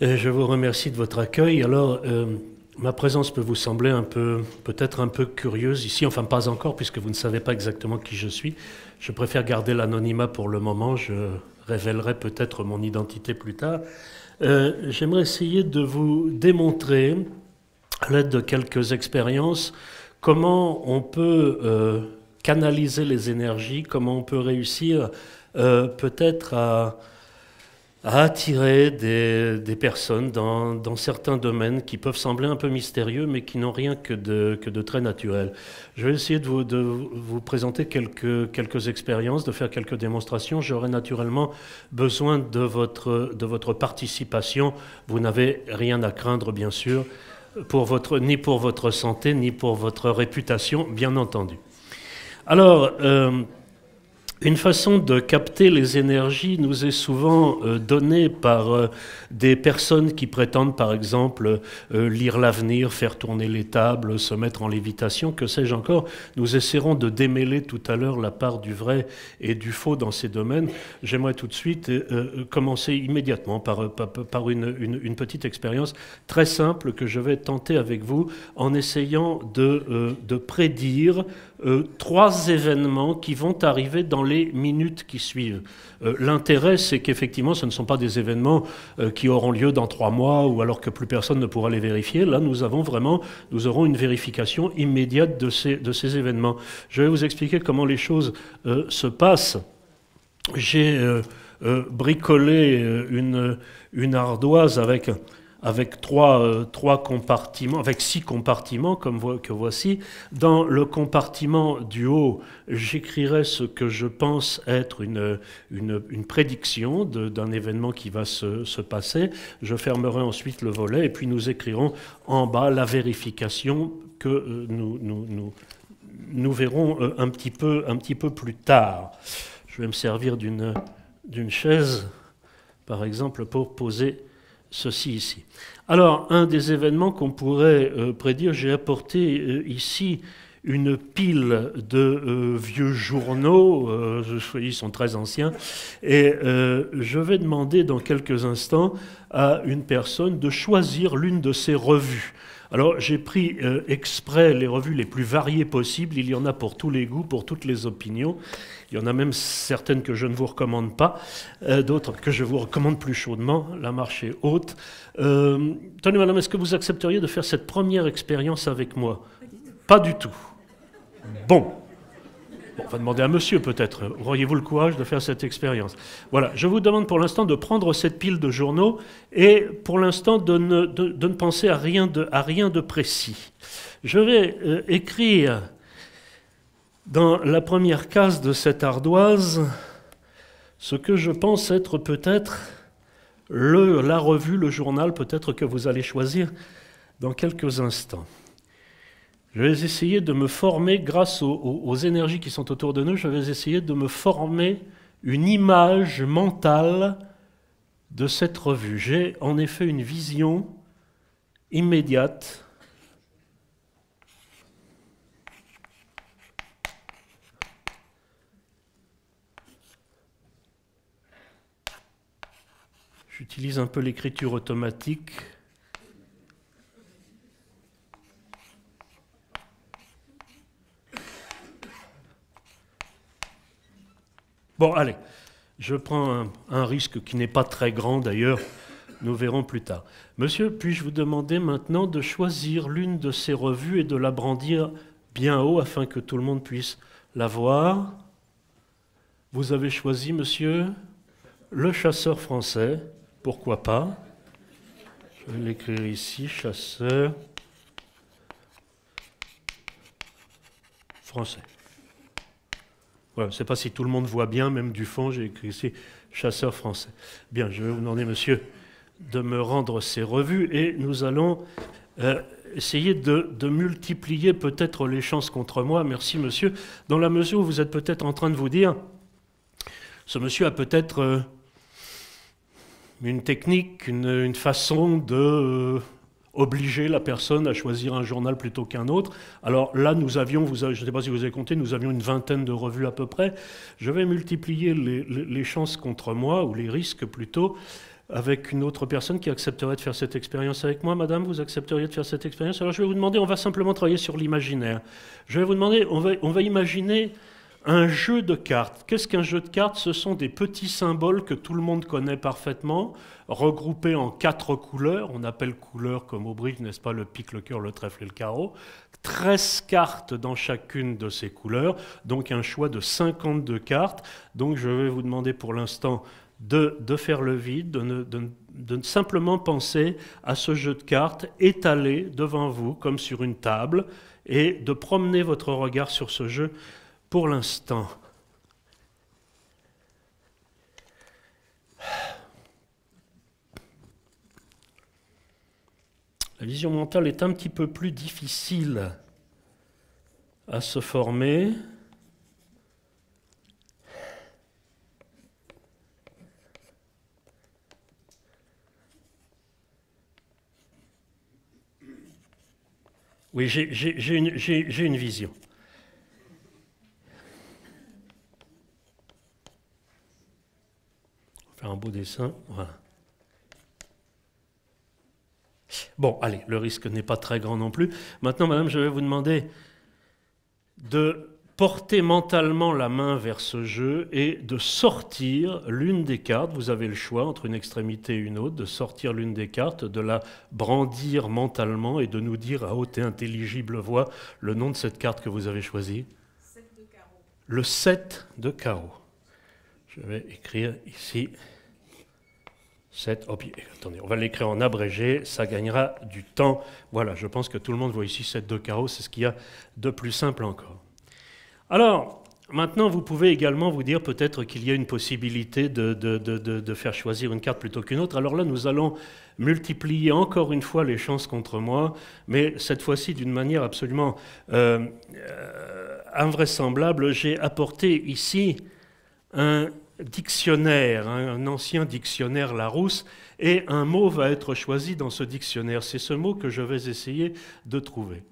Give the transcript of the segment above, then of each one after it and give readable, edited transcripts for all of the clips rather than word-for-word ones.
Je vous remercie de votre accueil. Alors, ma présence peut vous sembler peut-être un peu curieuse ici, enfin pas encore, puisque vous ne savez pas exactement qui je suis. Je préfère garder l'anonymat pour le moment, je révélerai peut-être mon identité plus tard. J'aimerais essayer de vous démontrer, à l'aide de quelques expériences, comment on peut canaliser les énergies, comment on peut réussir peut-être à attirer des personnes dans certains domaines qui peuvent sembler un peu mystérieux, mais qui n'ont rien que de très naturel. Je vais essayer de vous présenter quelques expériences, de faire quelques démonstrations. J'aurai naturellement besoin de votre participation. Vous n'avez rien à craindre, bien sûr, ni pour votre santé, ni pour votre réputation, bien entendu. Alors, une façon de capter les énergies nous est souvent donnée par des personnes qui prétendent, par exemple, lire l'avenir, faire tourner les tables, se mettre en lévitation, que sais-je encore. Nous essaierons de démêler tout à l'heure la part du vrai et du faux dans ces domaines. J'aimerais tout de suite commencer immédiatement par une petite expérience très simple que je vais tenter avec vous en essayant de prédire 3 événements qui vont arriver dans les minutes qui suivent. L'intérêt, c'est qu'effectivement, ce ne sont pas des événements qui auront lieu dans 3 mois ou alors que plus personne ne pourra les vérifier. Là, nous aurons une vérification immédiate de ces événements. Je vais vous expliquer comment les choses se passent. J'ai bricolé une ardoise avec 3 compartiments, avec 6 compartiments que voici. Dans le compartiment du haut, j'écrirai ce que je pense être une prédiction d'un événement qui va se passer. Je fermerai ensuite le volet et puis nous écrirons en bas la vérification que nous verrons un petit peu plus tard. Je vais me servir d'une chaise, par exemple, pour poser ceci ici. Alors, un des événements qu'on pourrait prédire, j'ai apporté ici une pile de vieux journaux, ils sont très anciens, et je vais demander dans quelques instants à une personne de choisir l'une de ces revues. Alors, j'ai pris exprès les revues les plus variées possibles. Il y en a pour tous les goûts, pour toutes les opinions. Il y en a même certaines que je ne vous recommande pas, d'autres que je vous recommande plus chaudement. La marche est haute. Tenez, madame, est-ce que vous accepteriez de faire cette première expérience avec moi? Pas du tout. Bon, on va demander à monsieur peut-être. Auriez-vous le courage de faire cette expérience? Voilà, je vous demande pour l'instant de prendre cette pile de journaux et pour l'instant de ne penser à rien de précis. Je vais écrire dans la première case de cette ardoise ce que je pense être peut-être la revue, le journal peut-être que vous allez choisir dans quelques instants. Je vais essayer de me former, grâce aux énergies qui sont autour de nous, je vais essayer de me former une image mentale de cette revue. J'ai en effet une vision immédiate J'utilise un peu l'écriture automatique. Bon, allez, je prends un risque qui n'est pas très grand d'ailleurs, nous verrons plus tard. Monsieur, puis-je vous demander maintenant de choisir l'une de ces revues et de la brandir bien haut afin que tout le monde puisse la voir? Vous avez choisi, monsieur, Le Chasseur français. Pourquoi pas? Je vais l'écrire ici, Chasseur français. Voilà, je ne sais pas si tout le monde voit bien, même du fond, j'ai écrit ici Chasseur français. Bien, je vais vous demander, monsieur, de me rendre ces revues et nous allons essayer de multiplier peut-être les chances contre moi. Merci, monsieur. Dans la mesure où vous êtes peut-être en train de vous dire, ce monsieur a peut-être une technique, une façon de obliger la personne à choisir un journal plutôt qu'un autre. Alors là, nous avions, je ne sais pas si vous avez compté, nous avions une vingtaine de revues à peu près. Je vais multiplier les chances contre moi, ou les risques plutôt. avec une autre personne qui accepterait de faire cette expérience avec moi. Madame, vous accepteriez de faire cette expérience? Alors je vais vous demander, on va simplement travailler sur l'imaginaire. Je vais vous demander, on va imaginer un jeu de cartes. Qu'est-ce qu'un jeu de cartes? Ce sont des petits symboles que tout le monde connaît parfaitement, regroupés en 4 couleurs. On appelle couleurs comme au bridge, n'est-ce pas, le pique, le cœur, le trèfle et le carreau. 13 cartes dans chacune de ces couleurs, donc un choix de 52 cartes. Donc je vais vous demander pour l'instant de faire le vide, de simplement penser à ce jeu de cartes étalé devant vous comme sur une table et de promener votre regard sur ce jeu pour l'instant. La vision mentale est un petit peu plus difficile à se former. Oui, j'ai une vision. On va faire un beau dessin, voilà. Bon, allez, le risque n'est pas très grand non plus. Maintenant, madame, je vais vous demander de porter mentalement la main vers ce jeu et de sortir l'une des cartes. Vous avez le choix entre une extrémité et une autre, de sortir l'une des cartes, de la brandir mentalement et de nous dire à haute et intelligible voix le nom de cette carte que vous avez choisie. 7 de carreau. Le 7 de carreau. Je vais écrire ici 7. Oh, puis, attendez, on va l'écrire en abrégé, ça gagnera du temps. Voilà, je pense que tout le monde voit ici 7 de carreau, c'est ce qu'il y a de plus simple encore. Alors, maintenant, vous pouvez également vous dire peut-être qu'il y a une possibilité de faire choisir une carte plutôt qu'une autre. Alors là, nous allons multiplier encore une fois les chances contre moi, mais cette fois-ci d'une manière absolument invraisemblable. J'ai apporté ici un dictionnaire, un ancien dictionnaire Larousse, et un mot va être choisi dans ce dictionnaire. C'est ce mot que je vais essayer de trouver.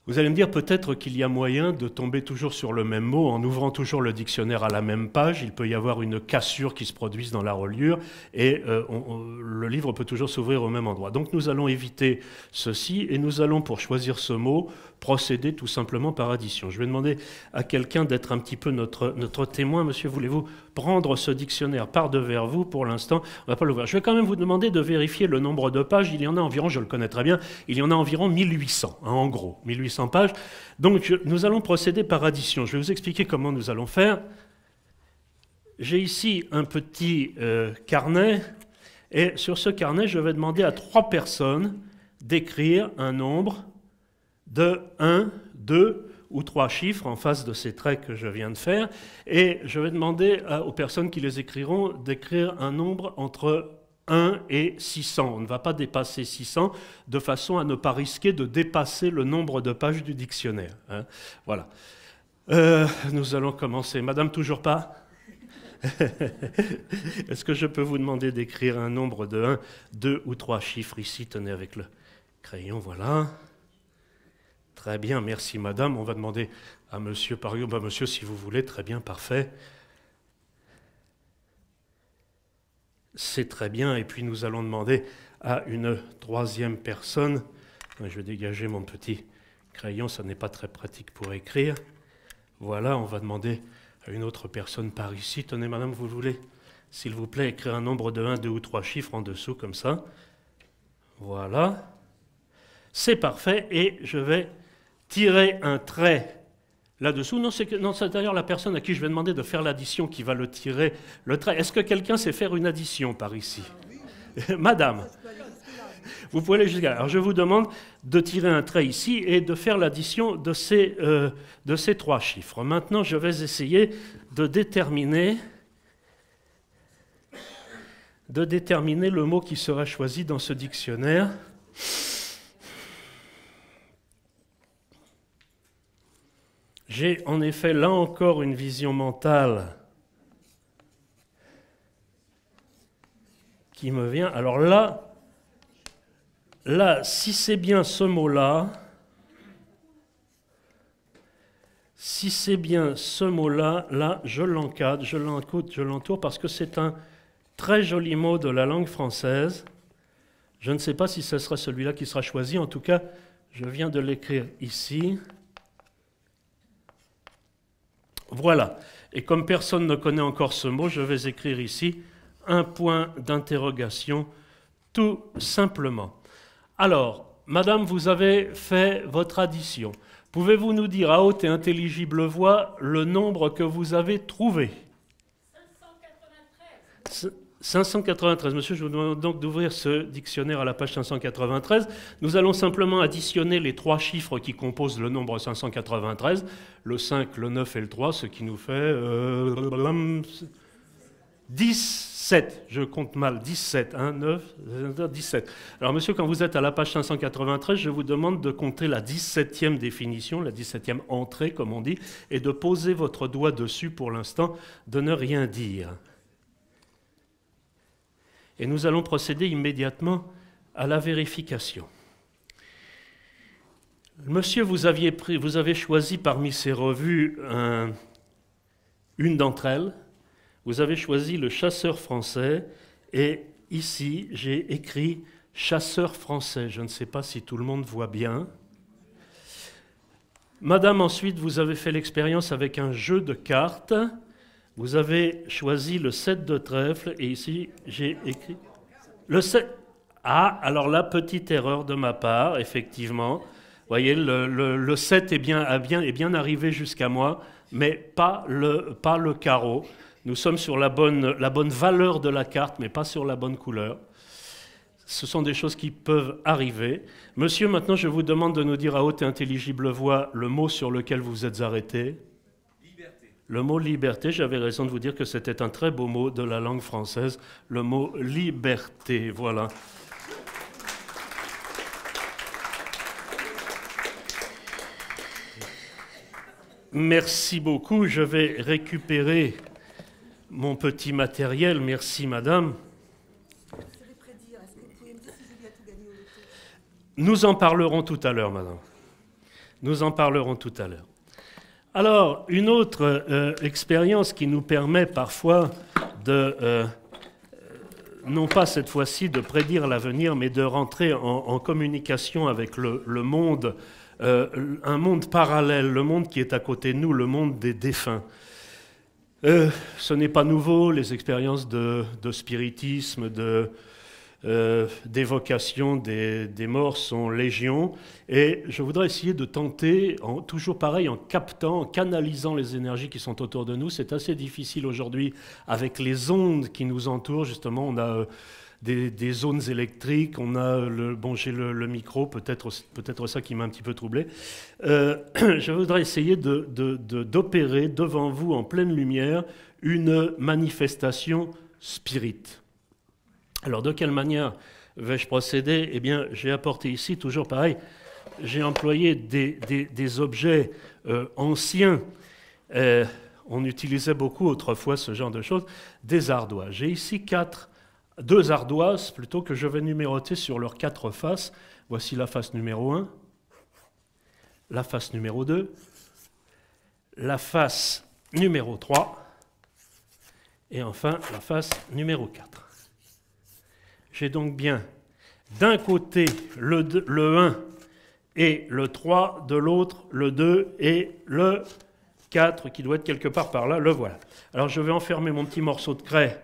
Vous allez me dire peut-être qu'il y a moyen de tomber toujours sur le même mot en ouvrant toujours le dictionnaire à la même page. Il peut y avoir une cassure qui se produise dans la reliure et le livre peut toujours s'ouvrir au même endroit. Donc nous allons éviter ceci et nous allons, pour choisir ce mot, procéder tout simplement par addition. Je vais demander à quelqu'un d'être un petit peu notre témoin. Monsieur, voulez-vous prendre ce dictionnaire par devers vous? Pour l'instant, on ne va pas l'ouvrir. Je vais quand même vous demander de vérifier le nombre de pages. Il y en a environ, je le connais très bien, il y en a environ 1800, hein, en gros, 1800 pages. Donc nous allons procéder par addition. Je vais vous expliquer comment nous allons faire. J'ai ici un petit carnet, et sur ce carnet, je vais demander à 3 personnes d'écrire un nombre de 1, 2 ou 3 chiffres en face de ces traits que je viens de faire, et je vais demander aux personnes qui les écriront d'écrire un nombre entre 1 et 600. On ne va pas dépasser 600 de façon à ne pas risquer de dépasser le nombre de pages du dictionnaire. Hein. Voilà. Nous allons commencer. Madame, toujours pas? Est-ce que je peux vous demander d'écrire un nombre de 1, 2 ou 3 chiffres ici? Tenez avec le crayon, voilà. Très bien, merci madame. On va demander à monsieur, par exemple, monsieur, si vous voulez, très bien, parfait. C'est très bien, et puis nous allons demander à une 3e personne. Je vais dégager mon petit crayon, ça n'est pas très pratique pour écrire. Voilà, on va demander à une autre personne par ici. Tenez madame, vous voulez, s'il vous plaît, écrire un nombre de 1, 2 ou 3 chiffres en dessous, comme ça. Voilà. C'est parfait, et je vais tirer un trait là-dessous. Non, c'est d'ailleurs la personne à qui je vais demander de faire l'addition qui va le tirer, le trait. Est-ce que quelqu'un sait faire une addition par ici? Madame, vous pouvez aller jusqu'à là. Alors je vous demande de tirer un trait ici et de faire l'addition de ces 3 chiffres. Maintenant, je vais essayer de déterminer le mot qui sera choisi dans ce dictionnaire. J'ai en effet là encore une vision mentale qui me vient. Alors là, si c'est bien ce mot-là, là, je l'encadre, je l'entoure parce que c'est un très joli mot de la langue française. Je ne sais pas si ce sera celui-là qui sera choisi. En tout cas, je viens de l'écrire ici. Voilà. Et comme personne ne connaît encore ce mot, je vais écrire ici un point d'interrogation, tout simplement. Alors, madame, vous avez fait votre addition. Pouvez-vous nous dire à haute et intelligible voix le nombre que vous avez trouvé? 593. Monsieur, je vous demande donc d'ouvrir ce dictionnaire à la page 593. Nous allons simplement additionner les trois chiffres qui composent le nombre 593, le 5, le 9 et le 3, ce qui nous fait 17. Je compte mal, 17. 1, 9, 17. Alors monsieur, quand vous êtes à la page 593, je vous demande de compter la 17e définition, la 17e entrée, comme on dit, et de poser votre doigt dessus pour l'instant, de ne rien dire. Et nous allons procéder immédiatement à la vérification. Monsieur, vous avez choisi parmi ces revues une d'entre elles. Vous avez choisi le Chasseur français. Et ici, j'ai écrit Chasseur français. Je ne sais pas si tout le monde voit bien. Madame, ensuite, vous avez fait l'expérience avec un jeu de cartes. Vous avez choisi le 7 de trèfle, et ici, j'ai écrit le 7. Ah, alors là, petite erreur de ma part, effectivement. Vous voyez, le 7 est bien arrivé jusqu'à moi, mais pas le carreau. Nous sommes sur la bonne valeur de la carte, mais pas sur la bonne couleur. Ce sont des choses qui peuvent arriver. Monsieur, maintenant, je vous demande de nous dire à haute et intelligible voix le mot sur lequel vous êtes arrêté. Le mot liberté, j'avais raison de vous dire que c'était un très beau mot de la langue française, le mot liberté, voilà. Merci beaucoup, je vais récupérer mon petit matériel, merci madame. Nous en parlerons tout à l'heure, madame. Nous en parlerons tout à l'heure. Alors, une autre expérience qui nous permet parfois de, non pas cette fois-ci de prédire l'avenir, mais de rentrer en communication avec le monde, un monde parallèle, le monde qui est à côté de nous, le monde des défunts. Ce n'est pas nouveau, les expériences de spiritisme, d'évocation des morts sont légion, et je voudrais essayer de tenter, toujours pareil, en captant, en canalisant les énergies qui sont autour de nous. C'est assez difficile aujourd'hui avec les ondes qui nous entourent, justement, on a des zones électriques, on a, j'ai le micro, peut-être ça qui m'a un petit peu troublé. Je voudrais essayer d'opérer devant vous, en pleine lumière, une manifestation spirite. Alors, de quelle manière vais-je procéder? Eh bien, j'ai apporté ici, toujours pareil, j'ai employé des objets anciens. On utilisait beaucoup autrefois ce genre de choses, des ardoises. J'ai ici deux ardoises, plutôt, que je vais numéroter sur leurs 4 faces. Voici la face numéro 1, la face numéro 2, la face numéro 3, et enfin la face numéro 4. J'ai donc bien d'un côté le 1 et le 3, de l'autre le 2 et le 4, qui doit être quelque part par là, le voilà. Alors je vais enfermer mon petit morceau de craie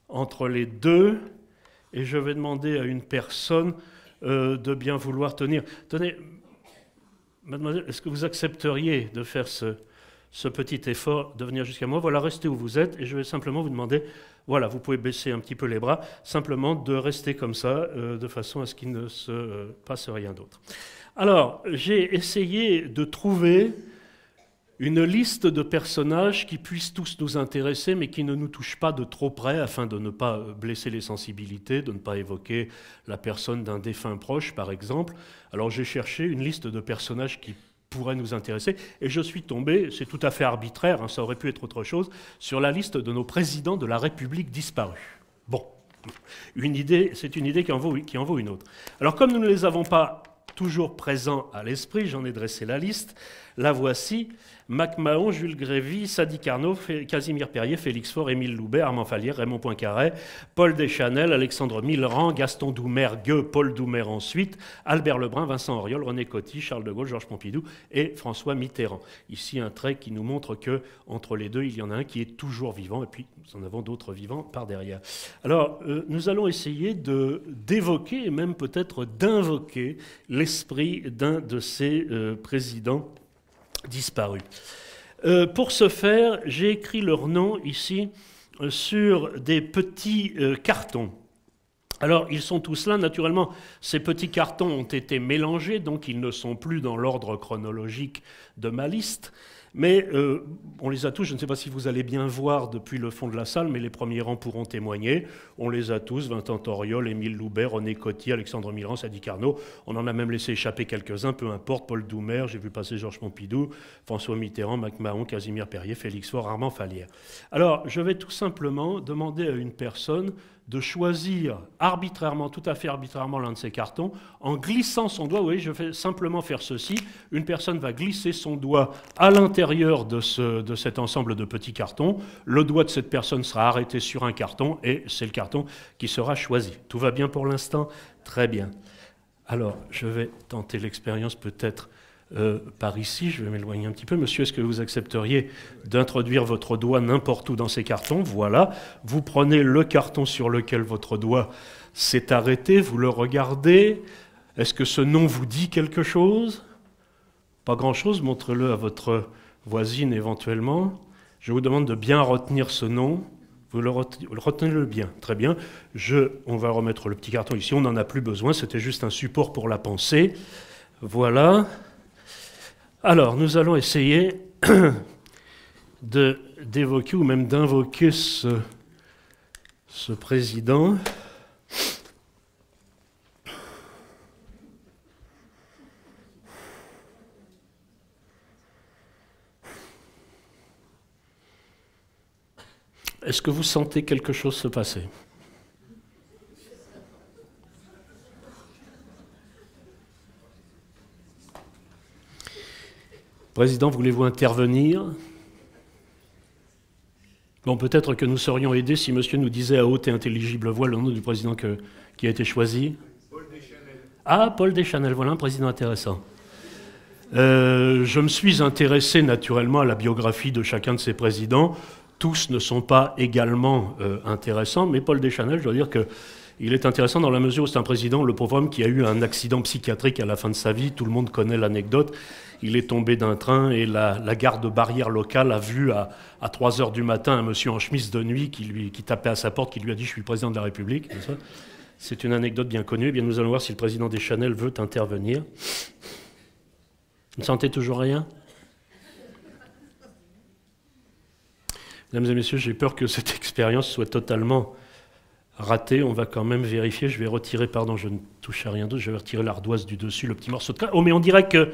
entre les deux, et je vais demander à une personne de bien vouloir tenir. Tenez, mademoiselle, est-ce que vous accepteriez de faire ce petit effort, de venir jusqu'à moi? Voilà, restez où vous êtes, et je vais simplement vous demander, voilà, vous pouvez baisser un petit peu les bras, simplement de rester comme ça, de façon à ce qu'il ne se passe rien d'autre. Alors, j'ai essayé de trouver une liste de personnages qui puissent tous nous intéresser, mais qui ne nous touchent pas de trop près, afin de ne pas blesser les sensibilités, de ne pas évoquer la personne d'un défunt proche, par exemple. Alors j'ai cherché une liste de personnages qui pourraient nous intéresser, et je suis tombé, c'est tout à fait arbitraire, hein, ça aurait pu être autre chose, sur la liste de nos présidents de la République disparus. Bon, c'est une idée qui en vaut une autre. Alors comme nous ne les avons pas toujours présents à l'esprit, j'en ai dressé la liste. La voici. MacMahon, Jules Grévy, Sadi Carnot, Casimir Perrier, Félix Faure, Émile Loubet, Armand Fallière, Raymond Poincaré, Paul Deschanel, Alexandre Millerand, Gaston Doumer, Paul Doumer ensuite, Albert Lebrun, Vincent Auriol, René Coty, Charles de Gaulle, Georges Pompidou et François Mitterrand. Ici un trait qui nous montre que entre les deux, il y en a un qui est toujours vivant et puis nous en avons d'autres vivants par derrière. Alors, nous allons essayer d'évoquer et même peut-être d'invoquer l'esprit d'un de ces présidents disparus. Pour ce faire, j'ai écrit leur nom ici sur des petits cartons. Alors, ils sont tous là. Naturellement, ces petits cartons ont été mélangés, donc ils ne sont plus dans l'ordre chronologique de ma liste. Mais on les a tous, je ne sais pas si vous allez bien voir depuis le fond de la salle, mais les premiers rangs pourront témoigner. On les a tous, Vincent Auriol, Émile Loubet, René Coty, Alexandre Millerand, Sadi Carnot. On en a même laissé échapper quelques-uns, peu importe, Paul Doumer, j'ai vu passer Georges Pompidou, François Mitterrand, MacMahon, Casimir Perrier, Félix Faure, Armand Fallière. Alors, je vais tout simplement demander à une personne de choisir arbitrairement, tout à fait arbitrairement, l'un de ces cartons, en glissant son doigt. Oui, je vais simplement faire ceci. Une personne va glisser son doigt à l'intérieur de cet ensemble de petits cartons. Le doigt de cette personne sera arrêté sur un carton et c'est le carton qui sera choisi. Tout va bien pour l'instant? Très bien. Alors, je vais tenter l'expérience peut-être par ici, je vais m'éloigner un petit peu. Monsieur, est-ce que vous accepteriez d'introduire votre doigt n'importe où dans ces cartons? Voilà, vous prenez le carton sur lequel votre doigt s'est arrêté, vous le regardez. Est-ce que ce nom vous dit quelque chose? Pas grand-chose, montrez-le à votre voisine éventuellement. Je vous demande de bien retenir ce nom. Vous retenez-le bien, très bien. On va remettre le petit carton ici, on n'en a plus besoin, c'était juste un support pour la pensée. Voilà. Alors, nous allons essayer d'évoquer ou même d'invoquer ce président. Est-ce que vous sentez quelque chose se passer ? Président, voulez-vous intervenir? Bon, peut-être que nous serions aidés si monsieur nous disait à haute et intelligible voix le nom du président qui a été choisi. Paul Deschanel. Ah, Paul Deschanel, voilà un président intéressant. Je me suis intéressé naturellement à la biographie de chacun de ces présidents. Tous ne sont pas également intéressants, mais Paul Deschanel, je dois dire qu'il est intéressant dans la mesure où c'est un président, le pauvre homme, qui a eu un accident psychiatrique à la fin de sa vie. Tout le monde connaît l'anecdote. Il est tombé d'un train et la garde barrière locale a vu à 3 heures du matin un monsieur en chemise de nuit qui tapait à sa porte, qui lui a dit « Je suis le président de la République ». C'est une anecdote bien connue. Eh bien, nous allons voir si le président Deschanel veut intervenir. Vous ne sentez toujours rien? Mesdames et messieurs, j'ai peur que cette expérience soit totalement ratée. On va quand même vérifier. Je vais retirer, pardon, je ne touche à rien d'autre. Je vais retirer l'ardoise du dessus, le petit morceau de crâne. Oh, mais on dirait que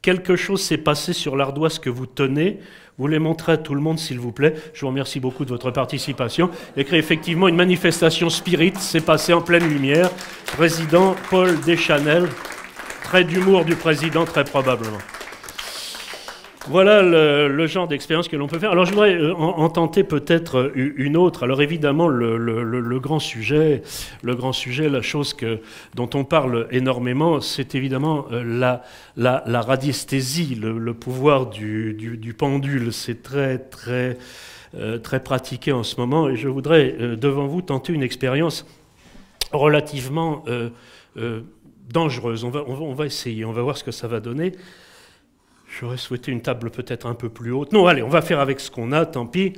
quelque chose s'est passé sur l'ardoise que vous tenez. Vous les montrez à tout le monde, s'il vous plaît. Je vous remercie beaucoup de votre participation. Et qu'effectivement, une manifestation spirit s'est passée en pleine lumière. Président Paul Deschanel. Trait d'humour du président, très probablement. Voilà le genre d'expérience que l'on peut faire. Alors je voudrais en tenter peut-être une autre. Alors évidemment, le grand sujet, la chose dont on parle énormément, c'est évidemment la radiesthésie, le pouvoir du pendule. C'est très pratiqué en ce moment. Et je voudrais devant vous tenter une expérience relativement dangereuse. On va essayer, on va voir ce que ça va donner. J'aurais souhaité une table peut-être un peu plus haute. Non, allez, on va faire avec ce qu'on a, tant pis.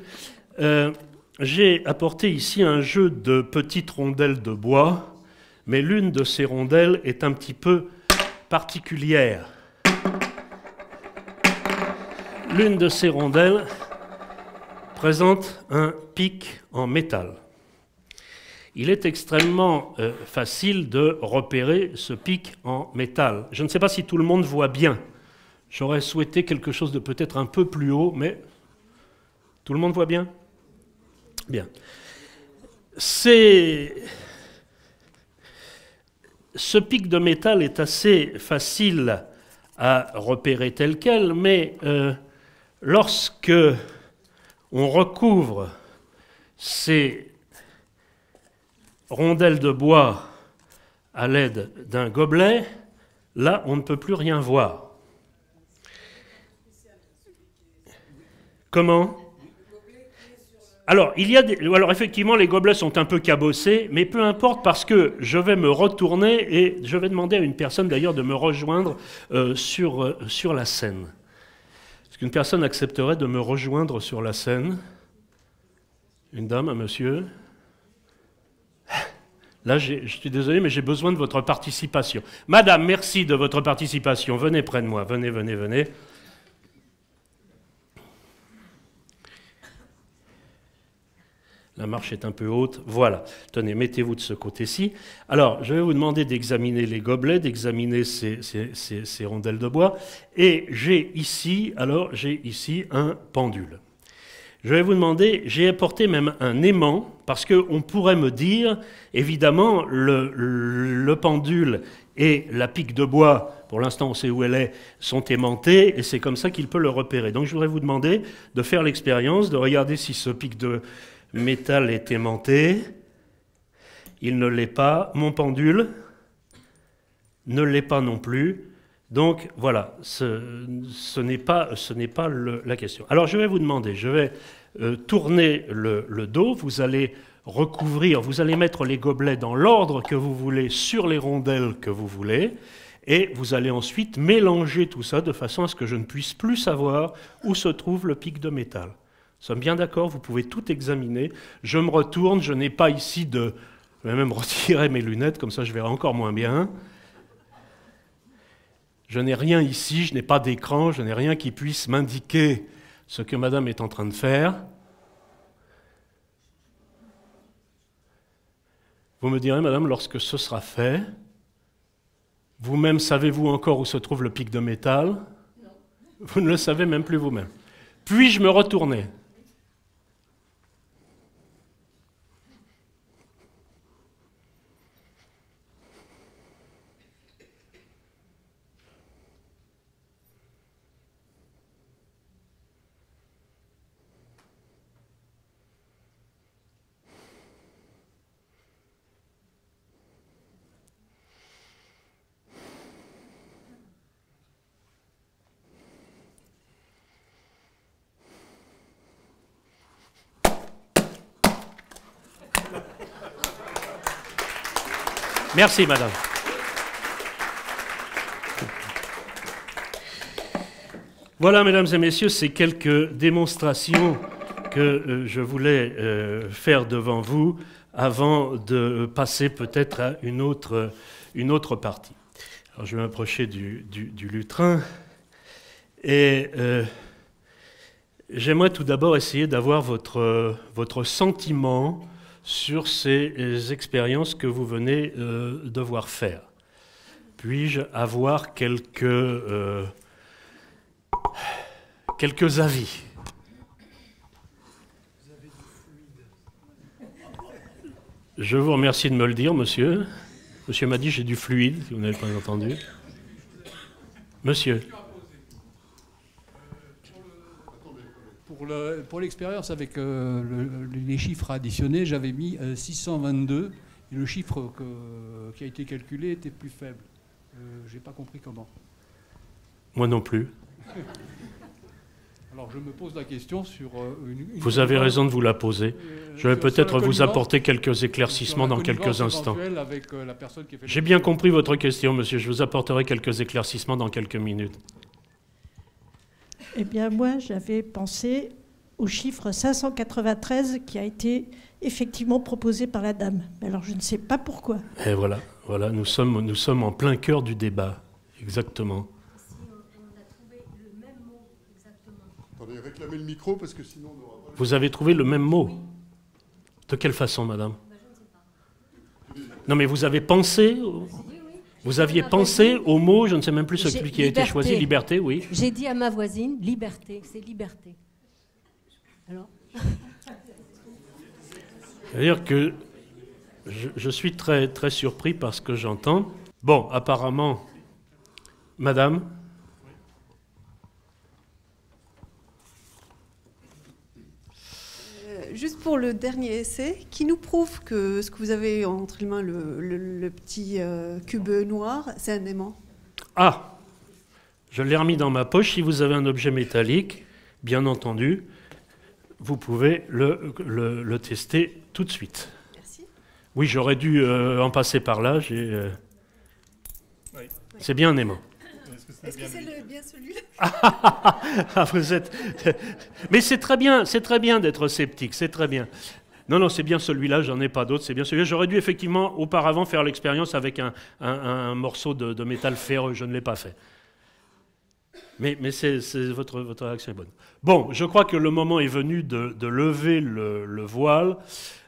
J'ai apporté ici un jeu de petites rondelles de bois, mais l'une de ces rondelles est un petit peu particulière. L'une de ces rondelles présente un pic en métal. Il est extrêmement facile de repérer ce pic en métal. Je ne sais pas si tout le monde voit bien. J'aurais souhaité quelque chose de peut-être un peu plus haut, mais tout le monde voit bien? Bien. Ce pic de métal est assez facile à repérer tel quel, mais lorsque on recouvre ces rondelles de bois à l'aide d'un gobelet, là, on ne peut plus rien voir. Comment ? Alors, alors, effectivement, les gobelets sont un peu cabossés, mais peu importe, parce que je vais me retourner et je vais demander à une personne, d'ailleurs, de me rejoindre sur la scène. Est-ce qu'une personne accepterait de me rejoindre sur la scène ? Une dame, un monsieur ? Là, je suis désolé, mais j'ai besoin de votre participation. Madame, merci de votre participation. Venez près de moi. Venez, venez, venez. La marche est un peu haute. Voilà. Tenez, mettez-vous de ce côté-ci. Alors, je vais vous demander d'examiner les gobelets, d'examiner ces rondelles de bois. Et j'ai ici un pendule. Je vais vous demander, j'ai apporté même un aimant, parce qu'on pourrait me dire, évidemment, le pendule et la pique de bois, pour l'instant on sait où elle est, sont aimantés, et c'est comme ça qu'il peut le repérer. Donc je voudrais vous demander de faire l'expérience, de regarder si ce pic de métal est aimanté. Il ne l'est pas. Mon pendule ne l'est pas non plus. Donc voilà, ce n'est pas la question. Alors je vais vous demander, je vais tourner le dos, vous allez recouvrir, vous allez mettre les gobelets dans l'ordre que vous voulez sur les rondelles que vous voulez, et vous allez ensuite mélanger tout ça de façon à ce que je ne puisse plus savoir où se trouve le pic de métal. Nous sommes bien d'accord, vous pouvez tout examiner. Je me retourne, je n'ai pas ici de... Je vais même retirer mes lunettes, comme ça je verrai encore moins bien. Je n'ai rien ici, je n'ai pas d'écran, je n'ai rien qui puisse m'indiquer ce que madame est en train de faire. Vous me direz, madame, lorsque ce sera fait, vous-même savez-vous encore où se trouve le pic de métal? Non. Vous ne le savez même plus vous-même. Puis-je me retourner? Merci, madame. Voilà, mesdames et messieurs, ces quelques démonstrations que je voulais faire devant vous avant de passer peut-être à une autre partie. Alors, je vais m'approcher du lutrin et j'aimerais tout d'abord essayer d'avoir votre sentiment sur ces expériences que vous venez de voir faire. Puis-je avoir quelques avis? Je vous remercie de me le dire, monsieur. Monsieur m'a dit j'ai du fluide, si vous n'avez pas entendu. Monsieur. Pour l'expérience avec les chiffres additionnés, j'avais mis 622 et le chiffre qui a été calculé était plus faible. Je n'ai pas compris comment. Moi non plus. Alors je me pose la question sur... Vous avez raison de vous la poser. Je vais peut-être vous apporter quelques éclaircissements dans quelques instants. J'ai bien compris votre question, monsieur. Je vous apporterai quelques éclaircissements dans quelques minutes. Eh bien, moi, j'avais pensé au chiffre 593 qui a été effectivement proposé par la dame. Mais alors, je ne sais pas pourquoi. Et voilà, nous sommes en plein cœur du débat. Exactement. Si on a trouvé le même mot, exactement. Attendez, réclamez le micro parce que sinon on n'aura pas... Vous avez trouvé le même mot? Oui. De quelle façon, madame? Je ne sais pas. Non, mais vous avez pensé... Vous aviez pensé au mot, je ne sais même plus ce qui a été choisi, liberté, oui. J'ai dit à ma voisine, liberté, c'est liberté. Alors C'est-à-dire que je suis très, très surpris par ce que j'entends. Bon, apparemment, madame, pour le dernier essai, qui nous prouve que ce que vous avez entre les mains, le petit cube noir, c'est un aimant. Ah, je l'ai remis dans ma poche. Si vous avez un objet métallique, bien entendu, vous pouvez le tester tout de suite. Merci. Oui, j'aurais dû en passer par là. Oui. C'est bien un aimant. Est-ce que c'est bien celui-là? Ah, vous êtes... Mais c'est très bien d'être sceptique, c'est très bien. Non, c'est bien celui-là, j'en ai pas d'autres, c'est bien celui-là. J'aurais dû effectivement auparavant faire l'expérience avec un morceau de métal ferreux, je ne l'ai pas fait. Mais votre réaction est bonne. Bon, je crois que le moment est venu de lever le voile.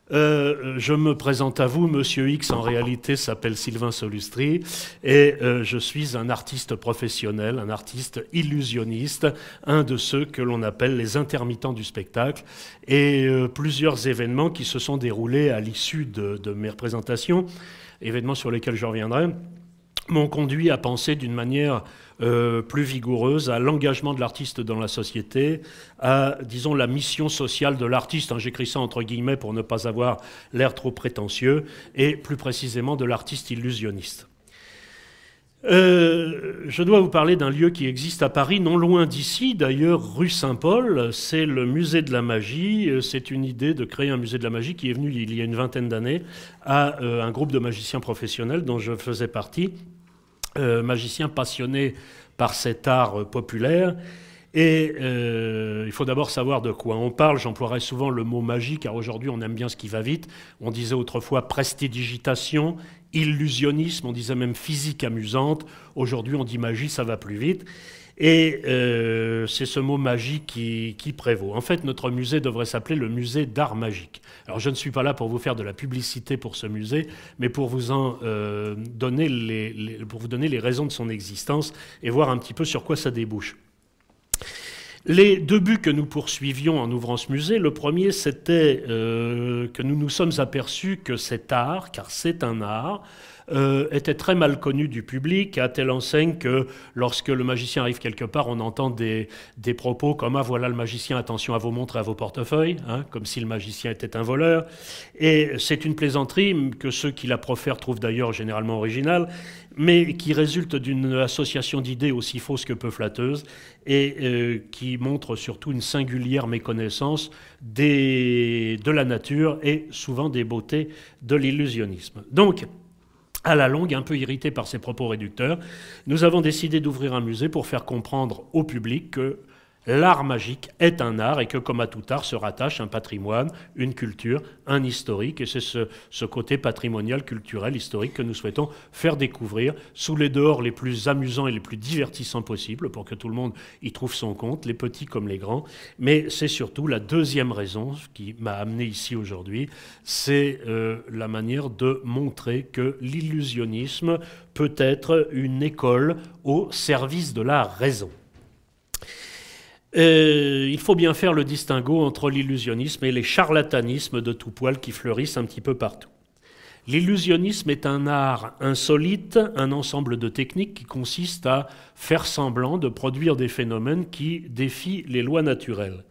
Je me présente à vous, Monsieur X en réalité s'appelle Sylvain Solustri et je suis un artiste professionnel, un artiste illusionniste, un de ceux que l'on appelle les intermittents du spectacle et plusieurs événements qui se sont déroulés à l'issue de mes représentations, événements sur lesquels je reviendrai, m'ont conduit à penser d'une manière plus vigoureuse à l'engagement de l'artiste dans la société, à, disons, la mission sociale de l'artiste, hein, j'écris ça entre guillemets pour ne pas avoir l'air trop prétentieux, et plus précisément de l'artiste illusionniste. Je dois vous parler d'un lieu qui existe à Paris, non loin d'ici, d'ailleurs, rue Saint-Paul, c'est le musée de la magie. C'est une idée de créer un musée de la magie qui est venue il y a une vingtaine d'années à un groupe de magiciens professionnels dont je faisais partie, magiciens passionnés par cet art populaire. Et il faut d'abord savoir de quoi on parle. J'emploierai souvent le mot magie, car aujourd'hui on aime bien ce qui va vite. On disait autrefois prestidigitation, illusionnisme, on disait même physique amusante. Aujourd'hui on dit magie, ça va plus vite. Et c'est ce mot magie qui prévaut. En fait, notre musée devrait s'appeler le musée d'art magique. Alors je ne suis pas là pour vous faire de la publicité pour ce musée, mais pour vous donner les raisons de son existence et voir un petit peu sur quoi ça débouche. Les deux buts que nous poursuivions en ouvrant ce musée, le premier c'était que nous nous sommes aperçus que cet art, car c'est un art, était très mal connu du public, à telle enseigne que lorsque le magicien arrive quelque part, on entend des propos comme « Ah voilà le magicien, attention à vos montres et à vos portefeuilles hein, », comme si le magicien était un voleur. Et c'est une plaisanterie que ceux qui la profèrent trouvent d'ailleurs généralement originale, mais qui résulte d'une association d'idées aussi fausses que peu flatteuses et qui montre surtout une singulière méconnaissance de la nature et souvent des beautés de l'illusionnisme. Donc, à la longue, un peu irrité par ces propos réducteurs, nous avons décidé d'ouvrir un musée pour faire comprendre au public que l'art magique est un art et que, comme à tout art, se rattache un patrimoine, une culture, un historique. Et c'est ce côté patrimonial, culturel, historique que nous souhaitons faire découvrir sous les dehors les plus amusants et les plus divertissants possibles pour que tout le monde y trouve son compte, les petits comme les grands. Mais c'est surtout la deuxième raison qui m'a amené ici aujourd'hui, c'est la manière de montrer que l'illusionnisme peut être une école au service de la raison. Il faut bien faire le distinguo entre l'illusionnisme et les charlatanismes de tout poil qui fleurissent un petit peu partout. L'illusionnisme est un art insolite, un ensemble de techniques qui consiste à faire semblant de produire des phénomènes qui défient les lois naturelles.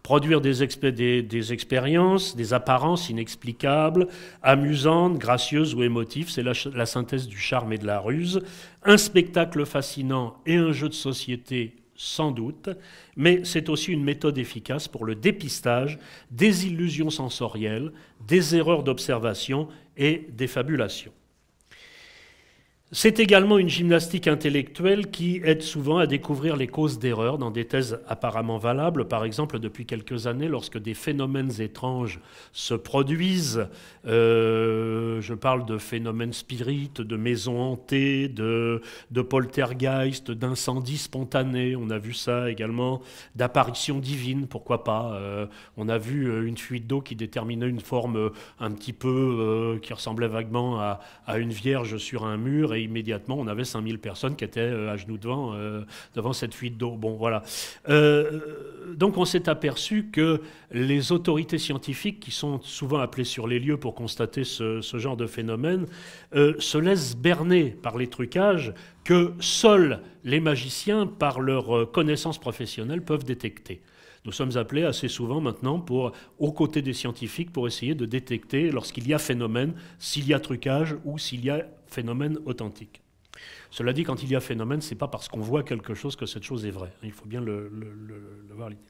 Produire des expériences, des apparences inexplicables, amusantes, gracieuses ou émotives, c'est la synthèse du charme et de la ruse, un spectacle fascinant et un jeu de société sans doute, mais c'est aussi une méthode efficace pour le dépistage des illusions sensorielles, des erreurs d'observation et des fabulations. C'est également une gymnastique intellectuelle qui aide souvent à découvrir les causes d'erreurs dans des thèses apparemment valables. Par exemple, depuis quelques années, lorsque des phénomènes étranges se produisent, je parle de phénomènes spirites, de maisons hantées, de poltergeist, d'incendies spontanés, on a vu ça également, d'apparitions divines, pourquoi pas. On a vu une fuite d'eau qui déterminait une forme un petit peu, qui ressemblait vaguement à une vierge sur un mur, et immédiatement, on avait 5000 personnes qui étaient à genoux devant cette fuite d'eau. Bon, voilà. Donc, on s'est aperçu que les autorités scientifiques, qui sont souvent appelées sur les lieux pour constater ce genre de phénomène, se laissent berner par les trucages que seuls les magiciens, par leur connaissance professionnelle, peuvent détecter. Nous sommes appelés assez souvent maintenant, aux côtés des scientifiques, pour essayer de détecter, lorsqu'il y a phénomène, s'il y a trucage ou s'il y a phénomène authentique. Cela dit, quand il y a phénomène, ce n'est pas parce qu'on voit quelque chose que cette chose est vraie. Il faut bien le voir l'idée.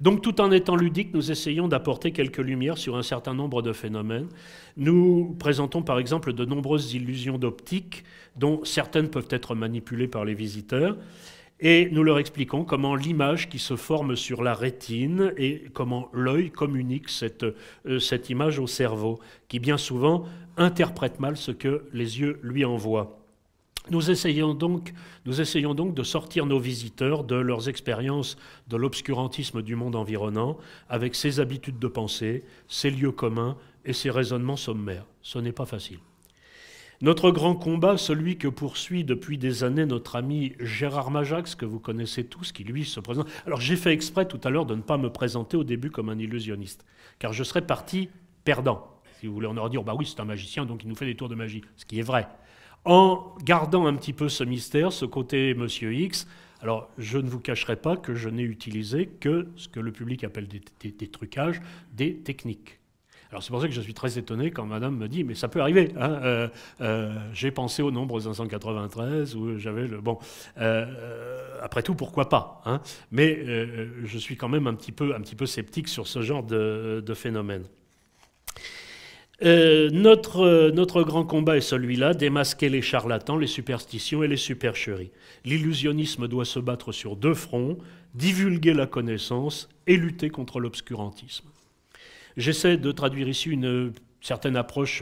Donc, tout en étant ludique, nous essayons d'apporter quelques lumières sur un certain nombre de phénomènes. Nous présentons par exemple de nombreuses illusions d'optique, dont certaines peuvent être manipulées par les visiteurs, et nous leur expliquons comment l'image qui se forme sur la rétine et comment l'œil communique cette image au cerveau, qui bien souvent interprète mal ce que les yeux lui envoient. Nous essayons donc de sortir nos visiteurs de leurs expériences de l'obscurantisme du monde environnant avec ses habitudes de pensée, ses lieux communs et ses raisonnements sommaires. Ce n'est pas facile. Notre grand combat, celui que poursuit depuis des années notre ami Gérard Majax, que vous connaissez tous, qui lui se présente... Alors j'ai fait exprès tout à l'heure de ne pas me présenter au début comme un illusionniste, car je serais parti perdant. Si vous voulez, on aurait dit, bah oui, c'est un magicien, donc il nous fait des tours de magie, ce qui est vrai. En gardant un petit peu ce mystère, ce côté Monsieur X, alors je ne vous cacherai pas que je n'ai utilisé que ce que le public appelle des trucages, des techniques. Alors c'est pour ça que je suis très étonné quand madame me dit « mais ça peut arriver hein, j'ai pensé au nombre 593 où j'avais le... Bon, après tout, pourquoi pas hein, mais je suis quand même un petit peu sceptique sur ce genre de phénomène. Notre grand combat est celui-là, démasquer les charlatans, les superstitions et les supercheries. L'illusionnisme doit se battre sur deux fronts, divulguer la connaissance et lutter contre l'obscurantisme. J'essaie de traduire ici une certaine approche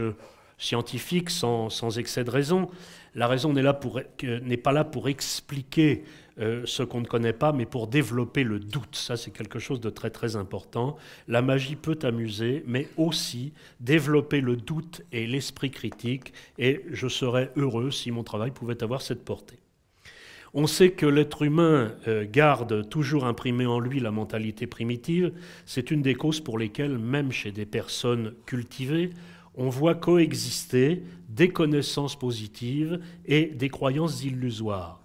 scientifique sans excès de raison. La raison n'est pas là pour expliquer ce qu'on ne connaît pas, mais pour développer le doute. Ça, c'est quelque chose de très, très important. La magie peut amuser, mais aussi développer le doute et l'esprit critique, et je serais heureux si mon travail pouvait avoir cette portée. On sait que l'être humain garde toujours imprimé en lui la mentalité primitive. C'est une des causes pour lesquelles, même chez des personnes cultivées, on voit coexister des connaissances positives et des croyances illusoires.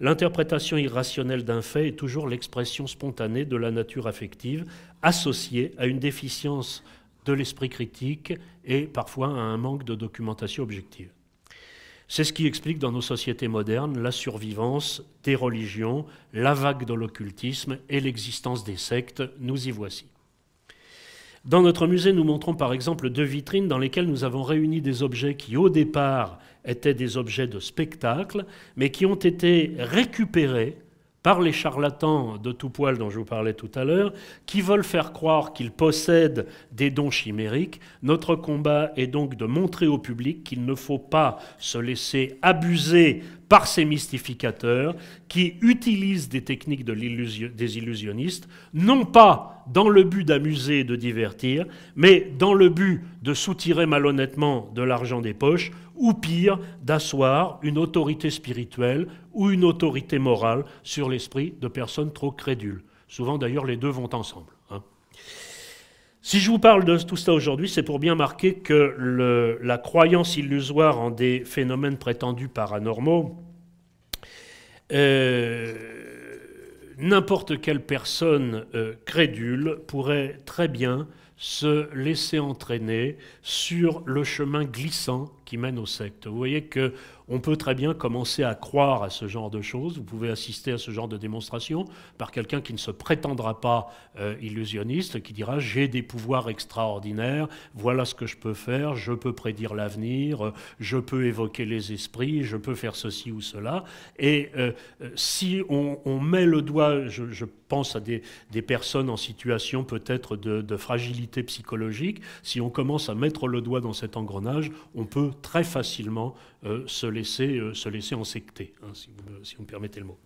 L'interprétation irrationnelle d'un fait est toujours l'expression spontanée de la nature affective, associée à une déficience de l'esprit critique et parfois à un manque de documentation objective. C'est ce qui explique dans nos sociétés modernes la survivance des religions, la vague de l'occultisme et l'existence des sectes. Nous y voici. Dans notre musée, nous montrons par exemple 2 vitrines dans lesquelles nous avons réuni des objets qui, au départ, étaient des objets de spectacle, mais qui ont été récupérés par les charlatans de tout poil dont je vous parlais tout à l'heure, qui veulent faire croire qu'ils possèdent des dons chimériques. Notre combat est donc de montrer au public qu'il ne faut pas se laisser abuser par ces mystificateurs qui utilisent des techniques des illusionnistes, non pas dans le but d'amuser et de divertir, mais dans le but de soutirer malhonnêtement de l'argent des poches, ou pire, d'asseoir une autorité spirituelle ou une autorité morale sur l'esprit de personnes trop crédules. Souvent, d'ailleurs, les deux vont ensemble. Hein. Si je vous parle de tout ça aujourd'hui, c'est pour bien marquer que la croyance illusoire en des phénomènes prétendus paranormaux, n'importe quelle personne crédule pourrait très bien se laisser entraîner sur le chemin glissant qui mène aux sectes. Vous voyez qu'on peut très bien commencer à croire à ce genre de choses. Vous pouvez assister à ce genre de démonstration par quelqu'un qui ne se prétendra pas illusionniste, qui dira « j'ai des pouvoirs extraordinaires, voilà ce que je peux faire, je peux prédire l'avenir, je peux évoquer les esprits, je peux faire ceci ou cela ». Et si on met le doigt, je pense à des personnes en situation peut-être de fragilité psychologique, si on commence à mettre le doigt dans cet engrenage, on peut très facilement se laisser ensecter, hein, si vous me permettez le mot.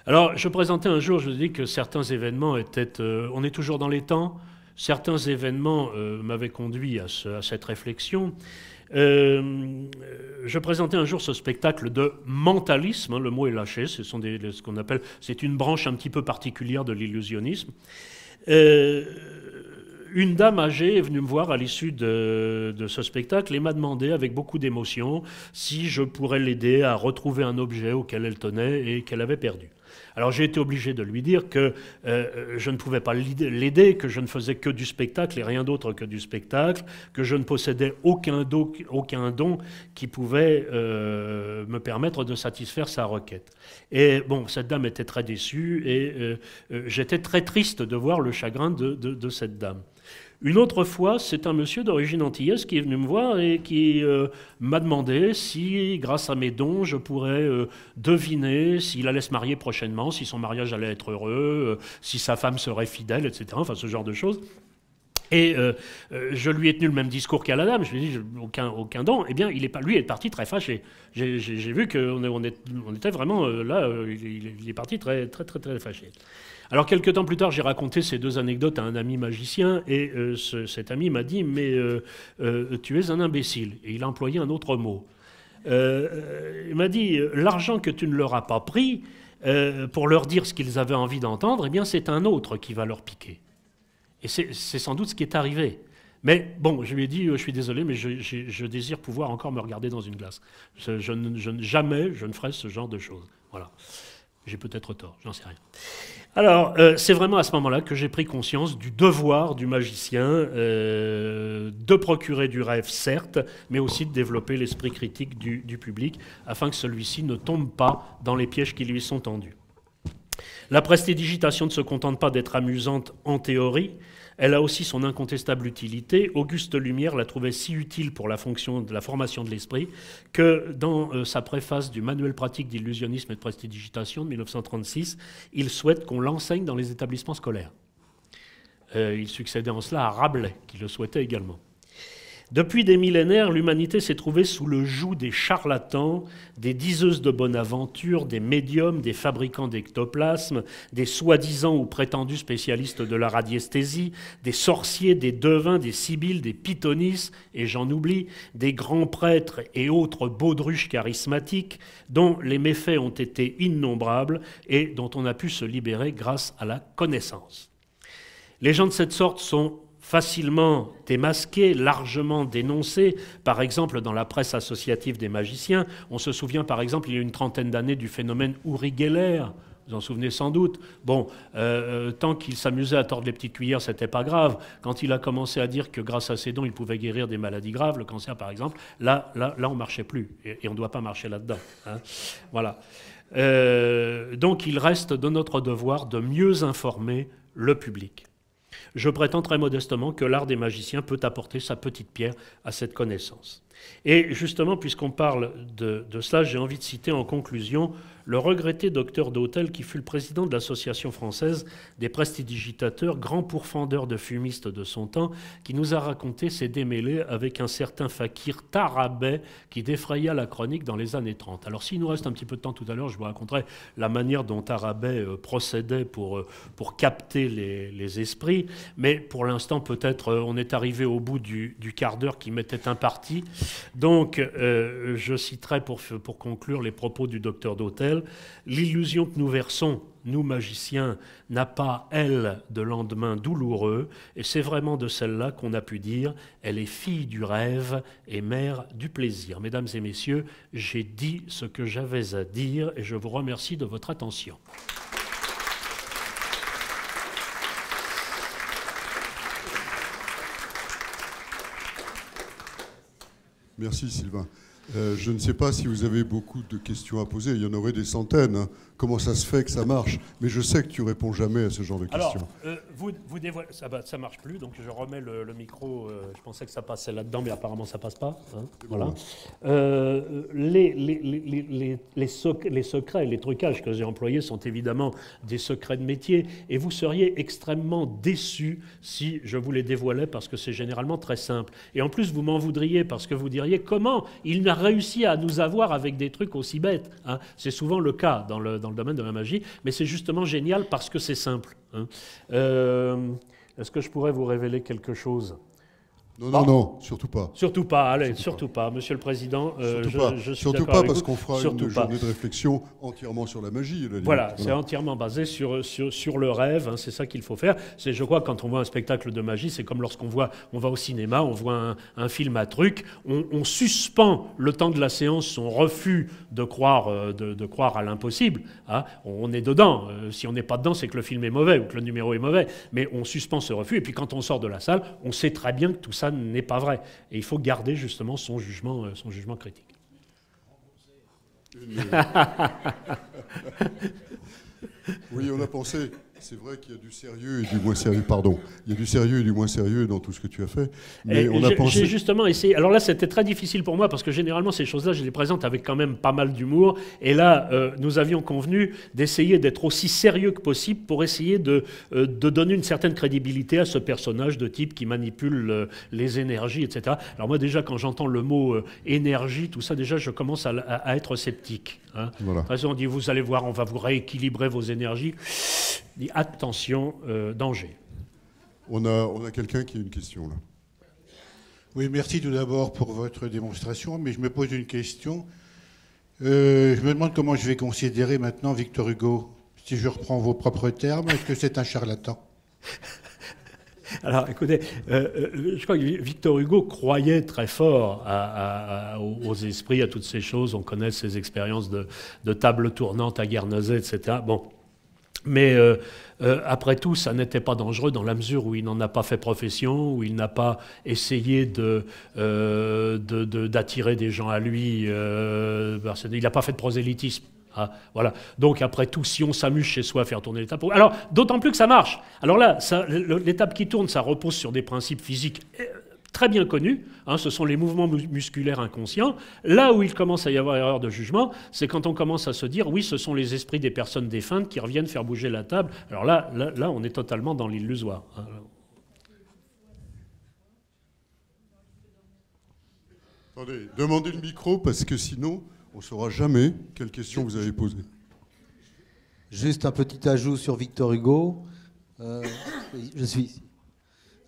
Alors, je présentais un jour, je dis que certains événements étaient... on est toujours dans les temps. Certains événements m'avaient conduit à cette réflexion. Je présentais un jour ce spectacle de mentalisme, hein, le mot est lâché, ce sont ce qu'on appelle... C'est une branche un petit peu particulière de l'illusionnisme. Une dame âgée est venue me voir à l'issue de ce spectacle et m'a demandé avec beaucoup d'émotion si je pourrais l'aider à retrouver un objet auquel elle tenait et qu'elle avait perdu. Alors j'ai été obligé de lui dire que je ne pouvais pas l'aider, que je ne faisais que du spectacle et rien d'autre que du spectacle, que je ne possédais aucun don qui pouvait me permettre de satisfaire sa requête. Et bon, cette dame était très déçue et j'étais très triste de voir le chagrin de cette dame. Une autre fois, c'est un monsieur d'origine antillaise qui est venu me voir et qui m'a demandé si, grâce à mes dons, je pourrais deviner s'il allait se marier prochainement, si son mariage allait être heureux, si sa femme serait fidèle, etc. Enfin, ce genre de choses. Et je lui ai tenu le même discours qu'à la dame. Je lui ai dit, aucun don. Eh bien, lui est parti très fâché. J'ai vu qu'on était vraiment là, il est parti très fâché. Alors, quelques temps plus tard, j'ai raconté ces deux anecdotes à un ami magicien, et cet ami m'a dit « Mais tu es un imbécile ». Et il a employé un autre mot. Il m'a dit « L'argent que tu ne leur as pas pris pour leur dire ce qu'ils avaient envie d'entendre, eh bien, c'est un autre qui va leur piquer ». Et c'est sans doute ce qui est arrivé. Mais bon, je lui ai dit, je suis désolé, mais je désire pouvoir encore me regarder dans une glace. Jamais je ne ferai ce genre de choses. Voilà. J'ai peut-être tort, j'en sais rien. Alors, c'est vraiment à ce moment-là que j'ai pris conscience du devoir du magicien de procurer du rêve, certes, mais aussi de développer l'esprit critique du public, afin que celui-ci ne tombe pas dans les pièges qui lui sont tendus. La prestidigitation ne se contente pas d'être amusante en théorie, elle a aussi son incontestable utilité. Auguste Lumière la trouvait si utile pour la fonction de la formation de l'esprit que dans sa préface du Manuel pratique d'illusionnisme et de prestidigitation de 1936, il souhaite qu'on l'enseigne dans les établissements scolaires. Il succédait en cela à Rabelais, qui le souhaitait également. Depuis des millénaires, l'humanité s'est trouvée sous le joug des charlatans, des diseuses de bonne aventure, des médiums, des fabricants d'ectoplasmes, des soi-disant ou prétendus spécialistes de la radiesthésie, des sorciers, des devins, des sibylles, des pythonisses, et j'en oublie, des grands prêtres et autres baudruches charismatiques, dont les méfaits ont été innombrables et dont on a pu se libérer grâce à la connaissance. Les gens de cette sorte sont facilement démasqués, largement dénoncés, par exemple dans la presse associative des magiciens. On se souvient par exemple, il y a une trentaine d'années, du phénomène Uri Geller, vous en souvenez sans doute. Bon, tant qu'il s'amusait à tordre les petites cuillères, c'était pas grave. Quand il a commencé à dire que grâce à ses dons, il pouvait guérir des maladies graves, le cancer par exemple, là on marchait plus, et on ne doit pas marcher là-dedans. Hein. Voilà. Donc il reste de notre devoir de mieux informer le public. Je prétends très modestement que l'art des magiciens peut apporter sa petite pierre à cette connaissance. Et justement, puisqu'on parle de cela, j'ai envie de citer en conclusion le regretté docteur d'Hôtel, qui fut le président de l'Association française des prestidigitateurs, grand pourfendeur de fumistes de son temps, qui nous a raconté ses démêlés avec un certain fakir Tarabet qui défraya la chronique dans les années 30. Alors s'il nous reste un petit peu de temps tout à l'heure, je vous raconterai la manière dont Tarabet procédait pour capter les esprits, mais pour l'instant peut-être on est arrivé au bout du quart d'heure qui m'était imparti. Donc je citerai pour conclure les propos du docteur d'Hôtel. L'illusion que nous versons, nous magiciens, n'a pas, elle, de lendemain douloureux, et c'est vraiment de celle-là qu'on a pu dire « elle est fille du rêve et mère du plaisir ». Mesdames et messieurs, j'ai dit ce que j'avais à dire, et je vous remercie de votre attention. Merci Sylvain. Je ne sais pas si vous avez beaucoup de questions à poser, il y en aurait des centaines. Hein. Comment ça se fait que ça marche? Mais je sais que tu réponds jamais à ce genre de questions. Alors, vous dévoilez... Ça marche plus, donc je remets le micro. Je pensais que ça passait là-dedans, mais apparemment ça passe pas. Hein, voilà. Les secrets, les trucages que j'ai employés sont évidemment des secrets de métier, et vous seriez extrêmement déçus si je vous les dévoilais, parce que c'est généralement très simple. Et en plus, vous m'en voudriez, parce que vous diriez comment il n'a réussi à nous avoir avec des trucs aussi bêtes. Hein. C'est souvent le cas dans le domaine de la magie, mais c'est justement génial parce que c'est simple. Hein. Est-ce que je pourrais vous révéler quelque chose? Non, surtout pas. Surtout pas, allez, surtout pas. Monsieur le Président, je suis surtout d'accord pas, avec parce vous. qu'on fera Surtout une pas. journée de réflexion entièrement sur la magie. à la limite. Voilà, c'est entièrement basé sur le rêve, hein, c'est ça qu'il faut faire. C'est, je crois, quand on voit un spectacle de magie, c'est comme lorsqu'on va au cinéma, on voit un film à truc, on suspend le temps de la séance son refus de croire à l'impossible. Hein. On est dedans. Si on n'est pas dedans, c'est que le film est mauvais ou que le numéro est mauvais. Mais on suspend ce refus, et puis quand on sort de la salle, on sait très bien que tout ça n'est pas vrai. Et il faut garder justement son jugement critique. Oui, on a pensé. C'est vrai qu'il y a du sérieux et du moins sérieux. Pardon. Il y a du sérieux et du moins sérieux dans tout ce que tu as fait. Mais on a pensé. J'ai justement essayé. Alors là, c'était très difficile pour moi parce que généralement, ces choses-là, je les présente avec quand même pas mal d'humour. Et là, nous avions convenu d'essayer d'être aussi sérieux que possible pour essayer de donner une certaine crédibilité à ce personnage de type qui manipule les énergies, etc. Alors moi, déjà, quand j'entends le mot énergie, tout ça, déjà, je commence à être sceptique. Hein. Voilà. Après, on dit, vous allez voir, on va vous rééquilibrer vos énergies. Dit attention, danger. On a quelqu'un qui a une question là. Oui, merci tout d'abord pour votre démonstration, mais je me pose une question. Je me demande comment je vais considérer maintenant Victor Hugo. Si je reprends vos propres termes, est-ce que c'est un charlatan? Alors, écoutez, je crois que Victor Hugo croyait très fort aux esprits, à toutes ces choses. On connaît ses expériences de table tournante à Guernesey, etc. Bon. Mais après tout, ça n'était pas dangereux dans la mesure où il n'en a pas fait profession, où il n'a pas essayé d'attirer des gens à lui. Il n'a pas fait de prosélytisme. Ah, voilà. Donc après tout, si on s'amuse chez soi à faire tourner l'étape... Alors, d'autant plus que ça marche. Alors là, l'étape qui tourne, ça repose sur des principes physiques très bien connus, hein, ce sont les mouvements musculaires inconscients. Là où il commence à y avoir erreur de jugement, c'est quand on commence à se dire, oui, ce sont les esprits des personnes défuntes qui reviennent faire bouger la table. Alors là on est totalement dans l'illusoire. Attendez, demandez le micro, parce que sinon, on ne saura jamais quelle question vous avez posée. Juste un petit ajout sur Victor Hugo. Je suis ici.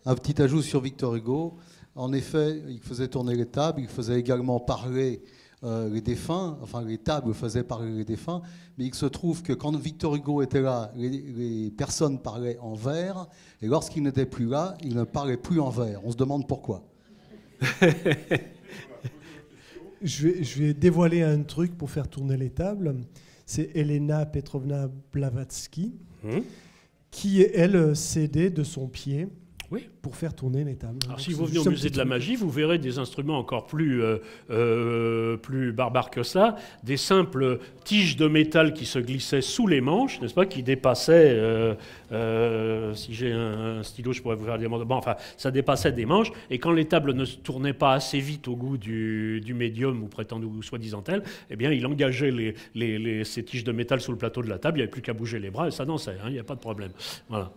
Un petit ajout sur Victor Hugo. En effet, il faisait tourner les tables, il faisait également parler les défunts, enfin les tables faisaient parler les défunts, mais il se trouve que quand Victor Hugo était là, les personnes parlaient en vers, et lorsqu'il n'était plus là, il ne parlait plus en vers. On se demande pourquoi. Je vais dévoiler un truc pour faire tourner les tables. C'est Elena Petrovna Blavatsky, qui, elle, cédait de son pied. Oui. Pour faire tourner les tables. Alors, si vous venez au musée de la magie, vous verrez des instruments encore plus barbares que ça, des simples tiges de métal qui se glissaient sous les manches, n'est-ce pas, qui dépassaient, si j'ai un stylo, je pourrais vous faire des bon, enfin, ça dépassait des manches, et quand les tables ne se tournaient pas assez vite au goût du médium, ou prétendu, ou soi-disant tel, eh bien, il engageait ces tiges de métal sous le plateau de la table, il n'y avait plus qu'à bouger les bras, et ça dansait, hein, il n'y a pas de problème. Voilà.